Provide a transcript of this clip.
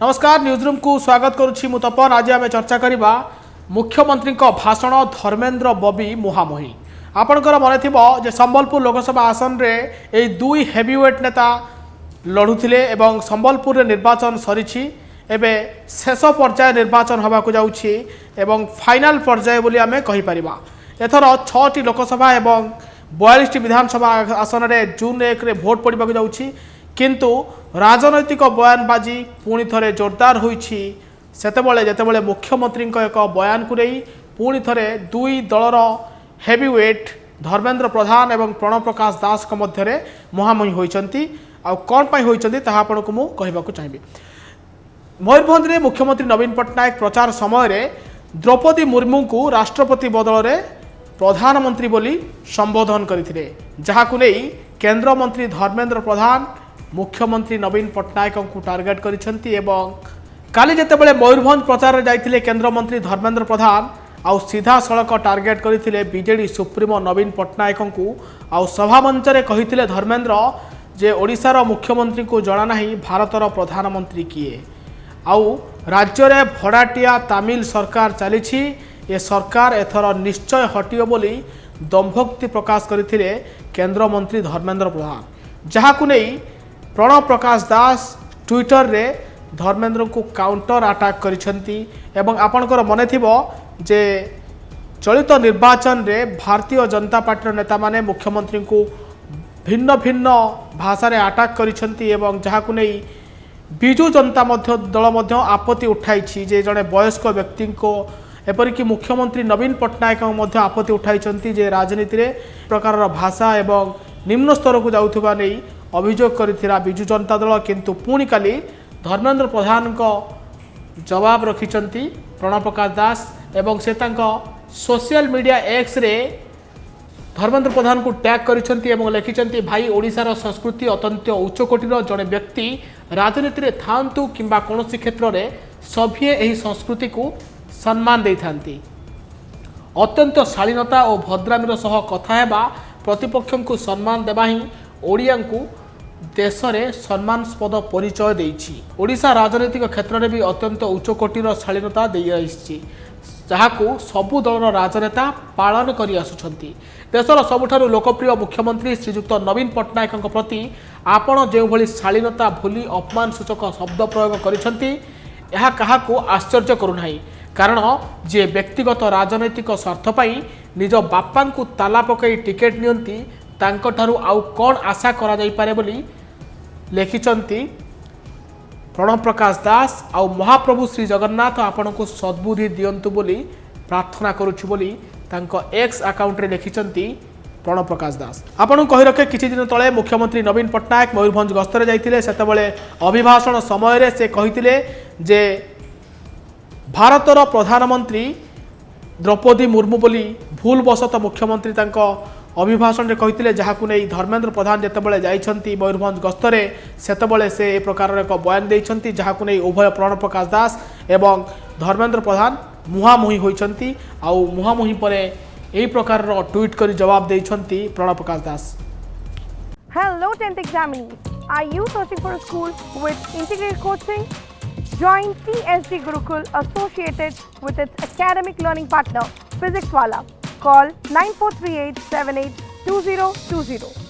नमस्कार न्यूजरूम को स्वागत करुच्ची मु तपन। आज आम चर्चा करवा मुख्यमंत्री भाषण धर्मेन्द्र बबी मुहांमुही। आपणकर मन थी संबलपुर लोकसभा आसन रे यही दुई हेवीवेट नेता लड़ुले एवं संबलपुर निर्वाचन सरी एबे शेष पर्याय निर्वाचन होबाकू जाउछि एवं फाइनल पर्याय बोली आमे कहि परिबा। एथर 6टी लोकसभा एवं 42टी विधानसभा आसन रे जून 1 रे भोट पड़िबाकू जाउछि, किंतु राजनैतिक बयानबाजी पुणी थरे जोरदार होइछि। सेतेबेले जेतेबेले मुख्यमंत्री एक बयान को नहीं पुणी थरे दुई दलर हेवीवेट धर्मेन्द्र प्रधान एवं प्रणव प्रकाश दास मध्य मुहांमुही होइछंती। आ कौन पाई होइछंती ताहा आपनको मु कहिबाकू चाहिबी। मयूरभंज रे मुख्यमंत्री नवीन पट्टनायक प्रचार समय रे द्रौपदी मुर्मू को राष्ट्रपति बदल में प्रधानमंत्री बोली संबोधन करथिले, जहाकू नहीं केंद्र मंत्री धर्मेन्द्र प्रधान मुख्यमंत्री नवीन पट्टनायक को टार्गेट करिसेंती। एवं काली जेतेबेले मयूरभंज प्रचार जाइथिले केंद्र मंत्री धर्मेन्द्र प्रधान आउ सीधा सड़क टार्गेट करथिले बीजेडी सुप्रीमो नवीन पट्टनायक को। आउ सभा मंच रे कहिथिले धर्मेन्द्र जे ओडिशार मुख्यमंत्री को जना नहीं भारतर प्रधानमंत्री किए। आउ राज्य रे भड़ाटिया तमिल सरकार चली ए सरकार एथर निश्चय हटियो बोली दंभोक्ति प्रकाश करथिले केंद्र मंत्री धर्मेन्द्र प्रधान, जहाकू नहीं प्रणव प्रकाश दास ट्विटर रे धर्मेन्द्र को काउंटर अटैक करिसेंती। एवं आपणकर मन थिबो जे चलित निर्वाचन रे भारतीय जनता पार्टी नेता माने मुख्यमंत्री को भिन्न भिन्न भाषा रे अटैक करिसेंती। एवं जहाकू नहीं विजु जनता दल आपत्ति उठाई जे जड़े वयस्क व्यक्ति को एपरिक मुख्यमंत्री नवीन पट्टनायक आपत्ति उठाई जे राजनीति रे प्रकार भाषा एवं निम्न स्तर को जाउथबा नहीं अभियोग करिथिरा विजु जनता दल। किंतु पुणी काली धर्मेन्द्र प्रधान को जवाब रखिचंती प्रणव प्रकाश दास एवं से social media X ray Dharmendra Pradhan को टैग करिसेंती एवं लिखिचंती भाई ओडिशार संस्कृति अत्यंत उच्चकोटीर जड़े व्यक्ति राजनीति रे थांतु किंबा कोनोसी क्षेत्र रे सभीए एही संस्कृति को सम्मान दे थांती। अत्यंत शालीनता और भद्रामीर सह कथा हेबा प्रतिपक्ष को सम्मान देबा ही ओडिया को देश में सम्मानस्पद परिचय देइछि। ओडिशा राजनीतिक क्षेत्र में भी अत्यंत उच्चकोटीर शालीनता दे आइछि, जहाकू सबु दलर राजनेता पालन करि आसुछंती। देशर सबुठारु लोकप्रिय मुख्यमंत्री श्रीजुक्त नवीन पट्टनायक प्रति आपण जो भली शालीनता भूली अपमान सूचक शब्द प्रयोग करिसेंती यह काहाकू आश्चर्य करूनाही, कारण जे व्यक्तिगत राजनैतिक स्वार्थ पाई निज बापा को ताला पकई टिकेट नियंती तांकठारु आउ कौन आशा करा जाई पारे बोली लिखिचंती प्रणव प्रकाश दास। आउ महाप्रभु श्री जगन्नाथ आपण को सद्बुद्धि दियंतु बोली प्रार्थना करुछु बोली तांको एक्स अकाउंट रे लिखिचंती प्रणव प्रकाश दास। आपण कहि रखे किछि दिन तळे मुख्यमंत्री नवीन पट्टनायक मयूरभंज गस्तरे जाइथिले, सेतेबेले अभिभाषण समय रे से कहिथिले जे भारतर प्रधानमंत्री द्रौपदी मुर्मू बोली भूलवशत मुख्यमंत्री तांको अभिभाषण रे कहिथिले, जहाकू नहीं धर्मेन्द्र प्रधान जेतेबेले जाइछंती मयूरभंज गस्तरे सेतेबेले से ए प्रकार एक बयान देइछंती, जहाकू नहीं उभय प्रणव प्रकाश दास एवं धर्मेन्द्र प्रधान मुहांमुही होइछंती। आउ मुहांमुही परे एही प्रकार ट्वीट करी जवाब देइछंती प्रणव प्रकाश दास। Hello 10th examinees. Are you searching for a school with integrated coaching? Join TSG Gurukul associated with its academic learning partner Physics Wala. Call 9438 782020.